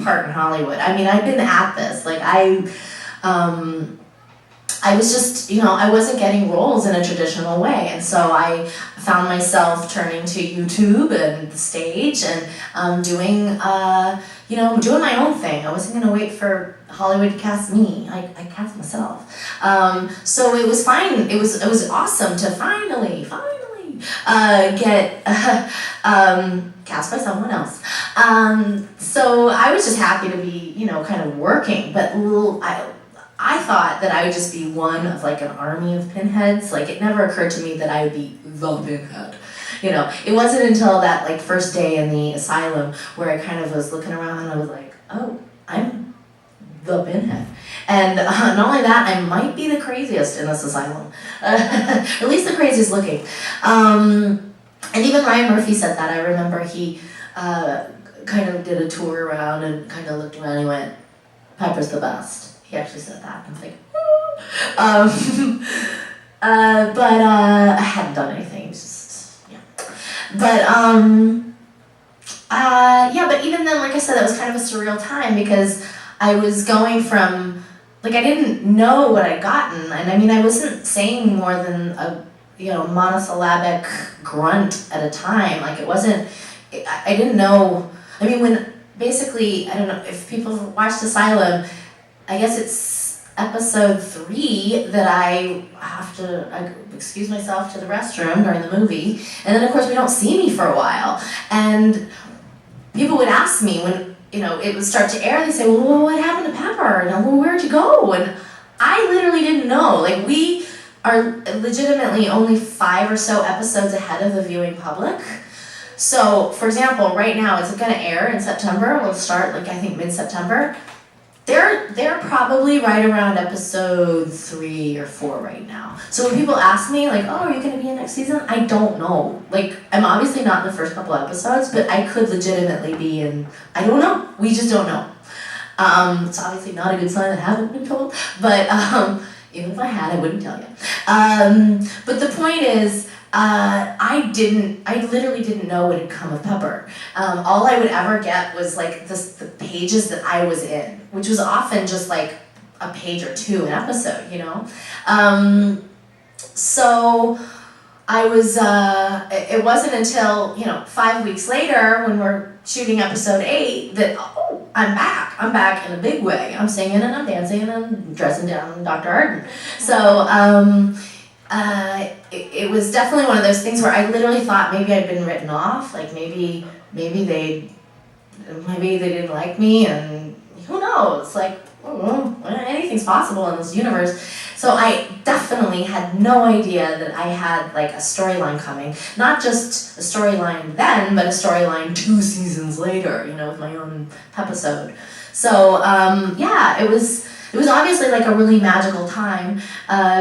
part in Hollywood. I mean, I've been at this. Like, I was just, I wasn't getting roles in a traditional way. And so I found myself turning to YouTube and the stage and doing my own thing. I wasn't going to wait for Hollywood to cast me. I cast myself. So it was fine. It was awesome to finally get cast by someone else. So I was just happy to be, kind of working. But I thought that I would just be one of like an army of pinheads. Like, it never occurred to me that I would be the pinhead. It wasn't until that like first day in the asylum where I kind of was looking around and I was like, oh, I'm the pinhead. And not only that, I might be the craziest in this asylum. At least the craziest looking. And even Ryan Murphy said that. I remember he kind of did a tour around and kind of looked around and he went, Pepper's the best. He actually said that. I was like, but I hadn't done anything. It was just, yeah. But but even then, like I said, that was kind of a surreal time because I was going from, like, I didn't know what I'd gotten. And I mean, I wasn't saying more than a, monosyllabic grunt at a time. Like, it wasn't, I didn't know. I mean, when basically, I don't know if people watched Asylum, I guess it's episode 3 that I have to excuse myself to the restroom during the movie. And then, of course, we don't see me for a while. And people would ask me when, it would start to air, they say, well, what happened to Pepper? And well, where'd you go? And I literally didn't know. Like, we are legitimately only 5 or so episodes ahead of the viewing public. So, for example, right now, it's going to air in September. We'll start, I think, mid-September. They're probably right around episode 3 or 4 right now. So when people ask me, like, oh, are you going to be in next season? I don't know. Like, I'm obviously not in the first couple episodes, but I could legitimately be in, I don't know. We just don't know. It's obviously not a good sign that I haven't been told, but even if I had, I wouldn't tell you. But the point is, I literally didn't know what had come of Pepper. All I would ever get was like the pages that I was in, which was often just like a page or 2 an episode, So I was, it wasn't until, 5 weeks later when we're shooting episode 8 that, oh, I'm back. I'm back in a big way. I'm singing and I'm dancing and I'm dressing down Dr. Arden. So, it was definitely one of those things where I literally thought maybe I'd been written off, like maybe they didn't like me, and who knows, like, anything's possible in this universe. So I definitely had no idea that I had like a storyline coming, not just a storyline then, but a storyline 2 seasons later, with my own episode. So it was obviously like a really magical time,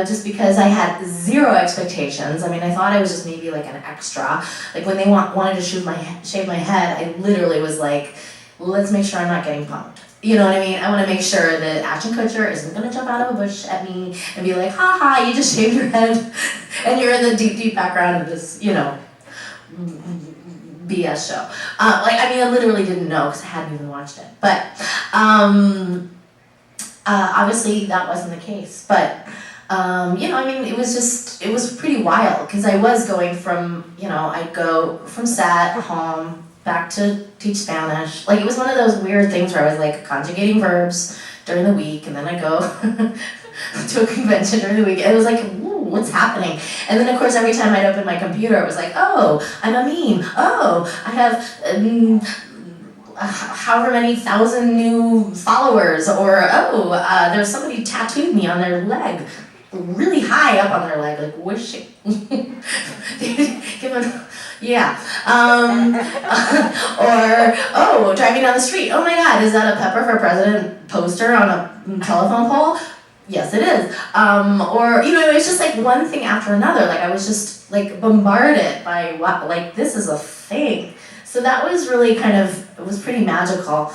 just because I had 0 expectations. I mean, I thought I was just maybe like an extra. Like when they wanted to shave my head, I literally was like, let's make sure I'm not getting punked. You know what I mean? I want to make sure that Ashton Kutcher isn't going to jump out of a bush at me and be like, ha ha, you just shaved your head and you're in the deep, deep background of this, BS show. I literally didn't know because I hadn't even watched it. But obviously that wasn't the case. But, it was pretty wild because I was going from, I'd go from set, home, back to teach Spanish. Like, it was one of those weird things where I was like conjugating verbs during the week, and then I go to a convention during the week. And it was like, ooh, what's happening? And then, of course, every time I'd open my computer, it was like, oh, I'm a meme. Oh, I have however many thousand new followers. Or, oh, there's somebody tattooed me on their leg, really high up on their leg, like wishing. Yeah. Or, oh, driving down the street. Oh my God, is that a Pepper for President poster on a telephone pole? Yes, it is. Or, it's just like one thing after another. Like, I was just like bombarded by what, like, this is a thing. So that was really it was pretty magical.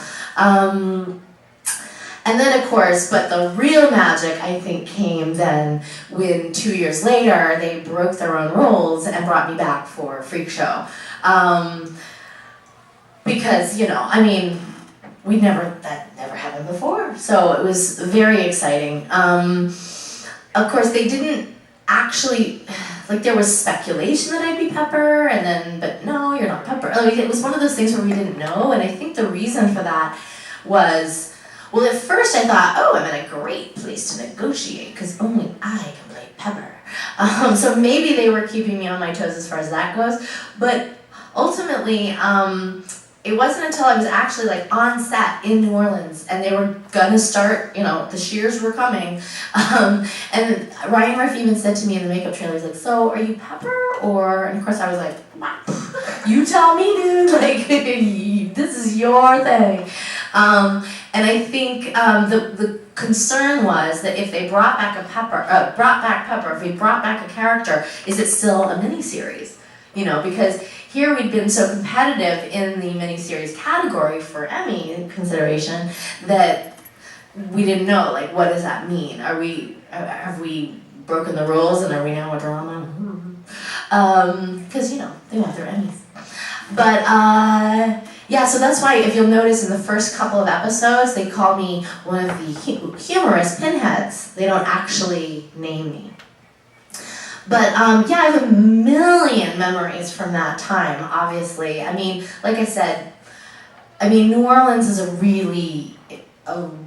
And then, of course, but the real magic, I think, came then when 2 years later, they broke their own rules and brought me back for Freak Show. Because, that never happened before. So it was very exciting. Of course, they didn't actually, like, there was speculation that I'd be Pepper, but no, you're not Pepper. Like, it was one of those things where we didn't know, and I think the reason for that was, well, at first I thought, oh, I'm in a great place to negotiate, because only I can play Pepper. So maybe they were keeping me on my toes as far as that goes, but ultimately, it wasn't until I was actually like on set in New Orleans and they were gonna start, the shears were coming. And Ryan Murphy even said to me in the makeup trailer, he's like, so are you Pepper or, and of course I was like, you tell me, dude, like, this is your thing. And I think the concern was that if they brought back Pepper, if we brought back a character, is it still a miniseries? Because here we'd been so competitive in the miniseries category for Emmy consideration that we didn't know, like, what does that mean? Have we broken the rules and are we now a drama? Because, they want their Emmys. But, yeah, so that's why if you'll notice in the first couple of episodes, they call me one of the humorous pinheads. They don't actually name me. But, yeah, I have a million memories from that time, obviously. I mean, like I said, New Orleans is a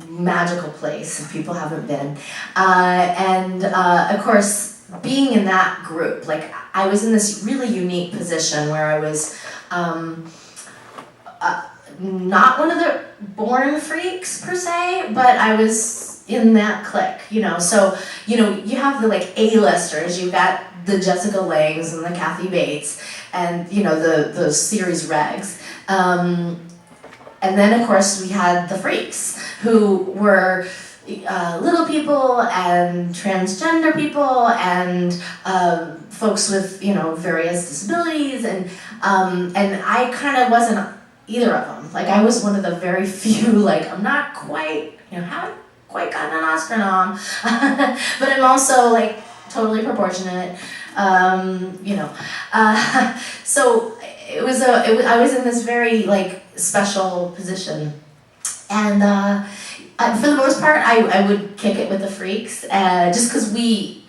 magical place if people haven't been. Of course, being in that group, like, I was in this really unique position where I was not one of the born freaks, per se, but I was in that clique, so, you have the, like, A-listers, you've got the Jessica Langes and the Kathy Bates, and, the series regs, and then, of course, we had the freaks, who were little people, and transgender people, and folks with, various disabilities, and I kind of wasn't either of them. Like, I was one of the very few, like, I'm not quite, haven't quite gotten an Oscar nom, but I'm also, like, totally proportionate, so I was in this very, like, special position, and for the most part, I would kick it with the freaks, just because we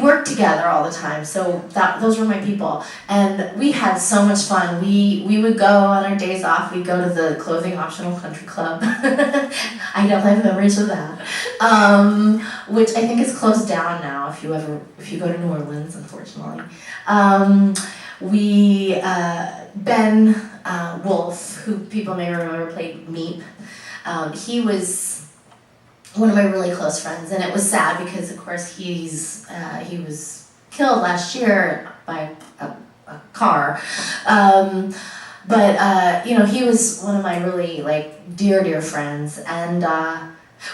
worked together all the time, so those were my people, and we had so much fun. We would go on our days off, we'd go to the clothing optional country club. I definitely have memories of that, which I think is closed down now if you go to New Orleans, unfortunately. Ben Wolf, who people may remember played Meep, he was one of my really close friends, and it was sad because, of course, he was killed last year by a car. But he was one of my really, like, dear friends, and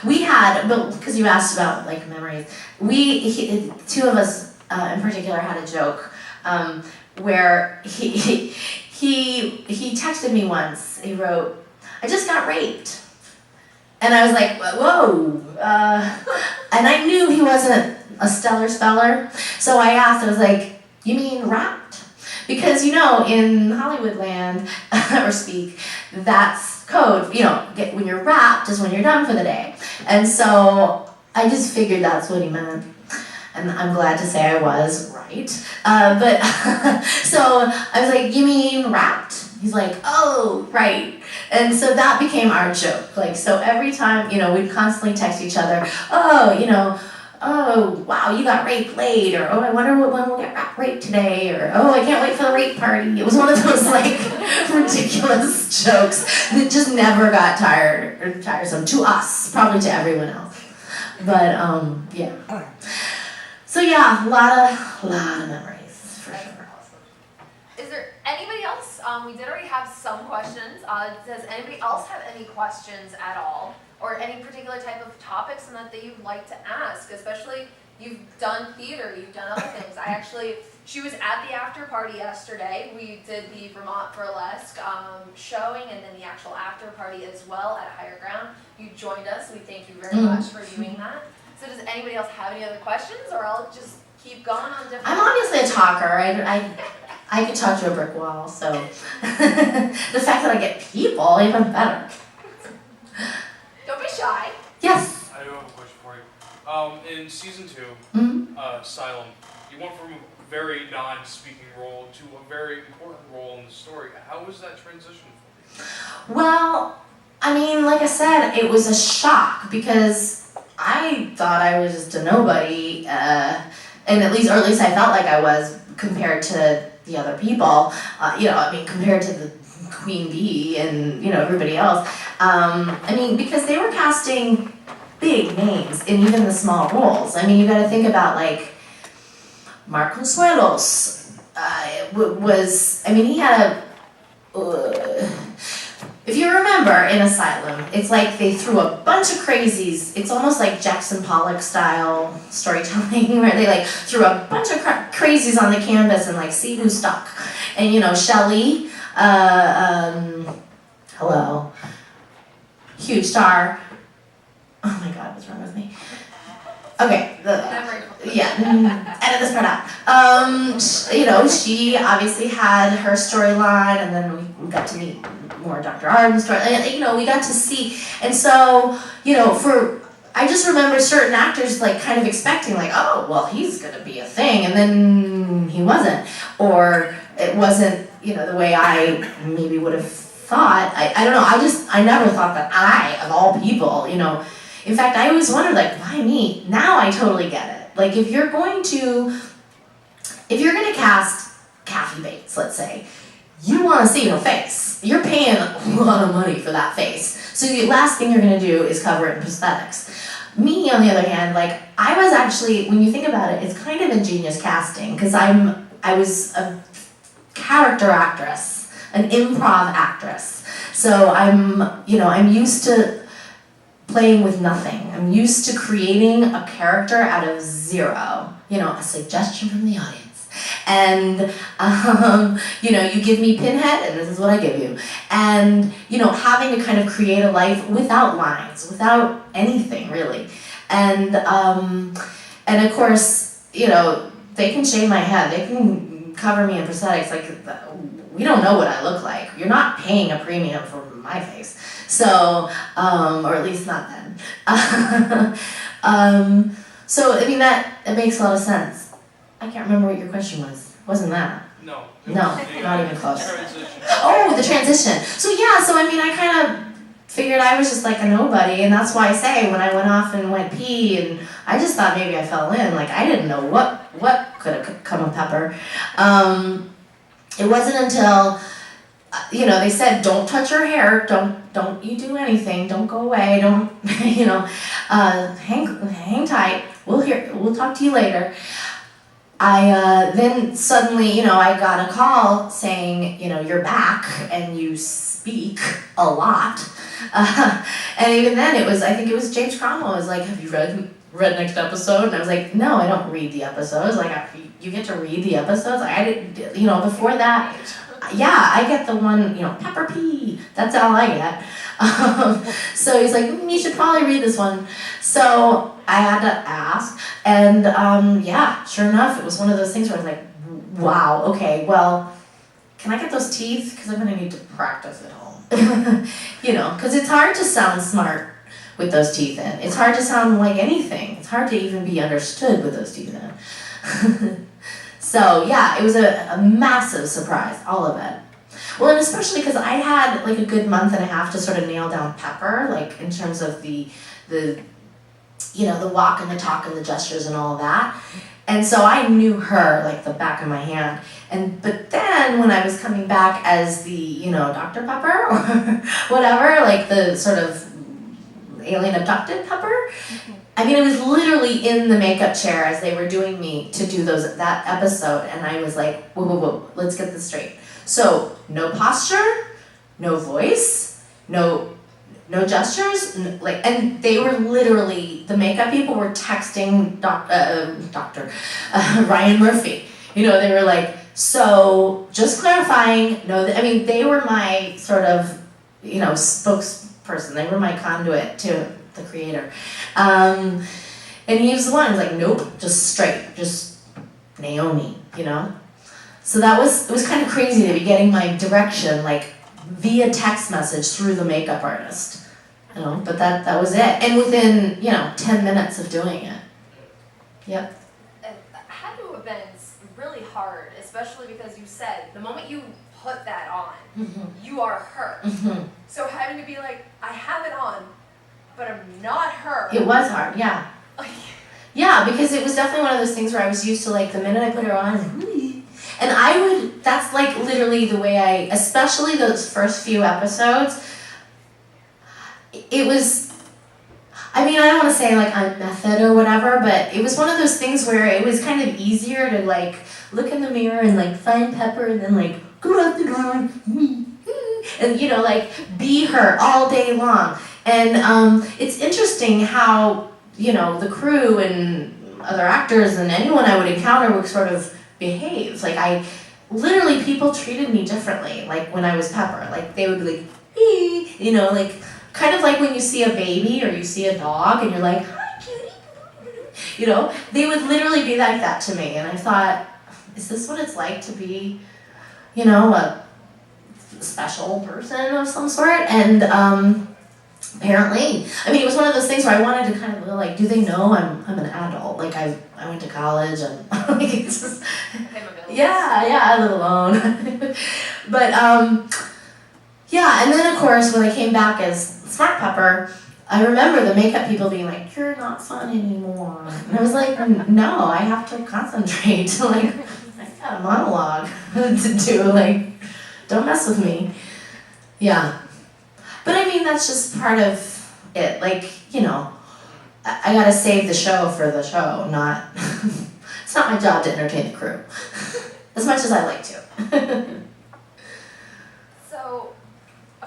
because you asked about, like, memories, two of us in particular had a joke where he texted me once. He wrote, "I just got raped." And I was like, whoa, and I knew he wasn't a stellar speller, so I asked, I was like, you mean rapped? Because, in Hollywood land, or speak, that's code, when you're rapped is when you're done for the day. And so I just figured that's what he meant. And I'm glad to say I was right. So I was like, you mean rapped? He's like, oh, right. And so that became our joke. Like, so every time, we'd constantly text each other, oh, oh, wow, you got raped late, or, oh, I wonder when we'll get raped today, or, oh, I can't wait for the rape party. It was one of those, like, ridiculous jokes that just never got tiresome to us, probably to everyone else. But, yeah. So, yeah, a lot of memories, for sure. Is there anybody else? We did already have some questions. Does anybody else have any questions at all? Or any particular type of topics that you'd like to ask? Especially, you've done theater, you've done other things. She was at the after party yesterday. We did the Vermont Burlesque showing and then the actual after party as well at Higher Ground. You joined us. We thank you very much for doing that. So does anybody else have any other questions, or I'll just keep going on different... I'm obviously a talker. I could talk to a brick wall, so the fact that I get people, even better. in season 2, Mm-hmm. Asylum, you went from a very non-speaking role to a very important role in the story. How was that transition for you? Well, I mean, like I said, it was a shock because I thought I was just a nobody, and at least I felt like I was compared to the other people. Compared to the Queen Bee and everybody else. Because they were casting big names in even the small roles. I mean, you got to think about like Mark Consuelos. He had if you remember in Asylum, it's like they threw a bunch of crazies. It's almost like Jackson Pollock style storytelling where they like threw a bunch of crazies on the canvas and like see who's stuck. And Shelley, hello, huge star. Oh my God, what's wrong with me? Okay, edit this part out. She obviously had her storyline, and then we got to meet more Dr. Arden's story. We got to see, and so I just remember certain actors like kind of expecting like, oh, well, he's gonna be a thing, and then he wasn't, or it wasn't, the way I maybe would have thought. I don't know. I never thought that of all people, In fact, I always wondered, like, why me? Now I totally get it. Like, if you're going to cast Kathy Bates, let's say, you want to see her face. You're paying a lot of money for that face. So the last thing you're going to do is cover it in prosthetics. Me, on the other hand, like, I was actually, when you think about it, it's kind of ingenious casting, because I was a character actress, an improv actress. So I'm used to playing with nothing. I'm used to creating a character out of zero. A suggestion from the audience. And, you give me Pinhead, and this is what I give you. And, having to kind of create a life without lines, without anything, really. And of course, they can shave my head. They can cover me in prosthetics. Like, we don't know what I look like. You're not paying a premium for my face. So, or at least not then. That makes a lot of sense. I can't remember what your question was. Wasn't that? No. Not even close. Transition. Oh, the transition. I kind of figured I was just like a nobody, and that's why I say when I went off and went pee, and I just thought maybe I fell in. Like, I didn't know what could have come of Pepper. It wasn't until they said, don't touch her hair, don't you do anything, don't go away, don't, hang tight, we'll talk to you later. Then suddenly, I got a call saying, you're back and you speak a lot. And even then I think it was James Cromwell was like, have you read next episode? And I was like, no, I don't read the episodes. Like, you get to read the episodes. Like, I didn't, before that, yeah, I get the one, Pepper P. That's all I get. So he's like, you should probably read this one. So I had to ask, and sure enough, it was one of those things where I was like, wow, okay, well, can I get those teeth? Because I'm going to need to practice at home. Because it's hard to sound smart with those teeth in. It's hard to sound like anything. It's hard to even be understood with those teeth in. So yeah, it was a massive surprise, all of it. Well, and especially because I had like a good month and a half to sort of nail down Pepper, like in terms of the walk and the talk and the gestures and all of that. And so I knew her like the back of my hand. But then when I was coming back as the, Dr. Pepper or whatever, like the sort of alien abducted Pepper, it was literally in the makeup chair as they were doing me to do that episode, and I was like, whoa, let's get this straight. So, no posture, no voice, no gestures, and they were literally, the makeup people were texting Dr. Ryan Murphy. They were like, so, just clarifying, they were my sort of, spokesperson. They were my conduit to the creator. And he was the one who was like, nope, just straight, just Naomi, So it was kind of crazy to be getting my direction, like, via text message through the makeup artist, but that was it. And within, 10 minutes of doing it, Yep. And that had to have been really hard, especially because you said the moment you put that on, you are her. So having to be like, I have it on, but I'm not her. It was hard, yeah. Yeah, because it was definitely one of those things where I was used to, like, the minute I put her on, and that's like literally the way especially those first few episodes, it was, I mean, I don't want to say like I'm method or whatever, but it was one of those things where it was kind of easier to like look in the mirror and like find Pepper and then like go out the door and, you know, like be her all day long. And it's interesting how, you know, the crew and other actors and anyone I would encounter would sort of behave. Like literally people treated me differently, like when I was Pepper. Like they would be like, hey, you know, like kind of like when you see a baby or you see a dog and you're like, hi, cutie. You know, they would literally be like that to me. And I thought, is this what it's like to be, you know, a special person of some sort? And apparently, I mean, it was one of those things where I wanted to kind of like, do they know I'm an adult? Like I went to college and like it's just, yeah, I live alone. But yeah, and then of course when I came back as Smart Pepper, I remember the makeup people being like, you're not fun anymore. And I was like, no, I have to concentrate. Like, I got a monologue to do. Like, don't mess with me. Yeah. But I mean, that's just part of it. Like, you know, I gotta save the show for the show, not, it's not my job to entertain the crew. As much as I like to. So,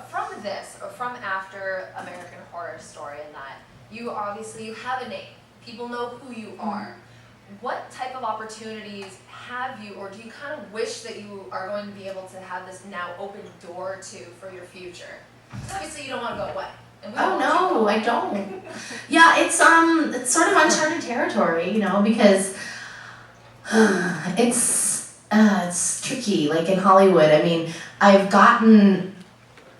from this, or from after American Horror Story and that, you have a name. People know who you are. What type of opportunities have you, or do you kind of wish that you are going to be able to have this now open door to for your future? Obviously you don't want to go away. Oh no, I don't. Yeah, it's sort of uncharted territory, you know, because it's tricky. Like in Hollywood, I mean, I've gotten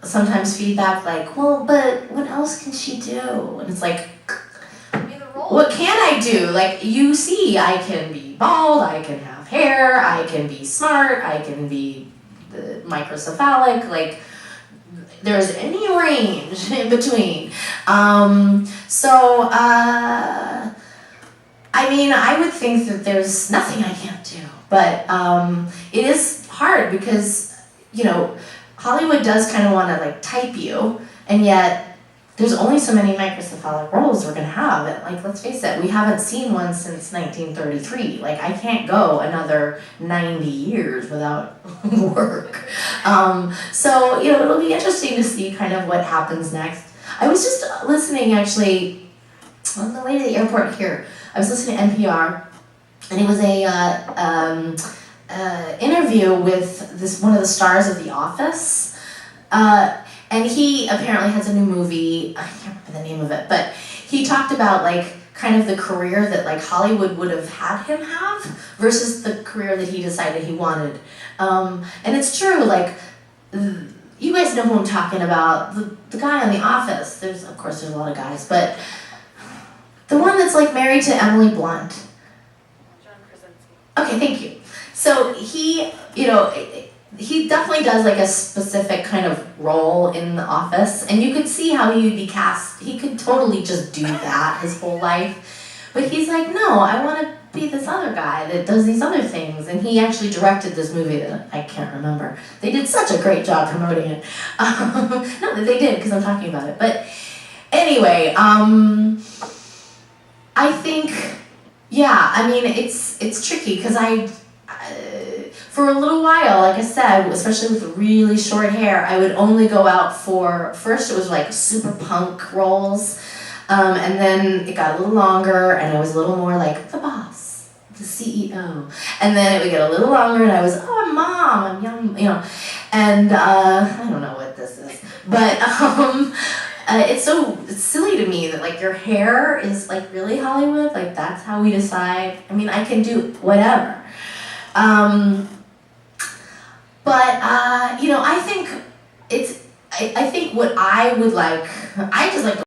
sometimes feedback like, well, but what else can she do? And it's like, what can I do? Like, you see, I can be bald, I can have hair, I can be smart, I can be microcephalic, like, there's any range in between. I mean, I would think that there's nothing I can't do, but it is hard because, you know, Hollywood does kind of want to like type you, and yet there's only so many microcephalic roles we're gonna have. And like, let's face it, we haven't seen one since 1933. Like, I can't go another 90 years without work. So, you know, it'll be interesting to see kind of what happens next. I was just listening actually on the way to the airport here. I was listening to NPR, and it was a interview with one of the stars of The Office. And he apparently has a new movie, I can't remember the name of it, but he talked about like kind of the career that like Hollywood would have had him have versus the career that he decided he wanted. And it's true, like, you guys know who I'm talking about, the guy on The Office. Of course there's a lot of guys, but the one that's like married to Emily Blunt. John Krasinski. Okay, thank you. So he, you know, he definitely does like a specific kind of role in The Office, and you could see how he would be cast. He could totally just do that his whole life, but he's like, no, I want to be this other guy that does these other things. And he actually directed this movie that I can't remember. They did such a great job promoting it. Not that they did, because I'm talking about it, but anyway, I think, yeah, I mean, it's tricky because for a little while, like I said, especially with really short hair, I would only go out for, first it was like super punk roles, and then it got a little longer, and I was a little more like the boss, the CEO, and then it would get a little longer, and I was, oh, I'm mom, I'm young, you know, and I don't know what this is, but it's silly to me that like your hair is like really Hollywood, like that's how we decide. I mean, I can do whatever. But you know, I think I think what I would like, I just like to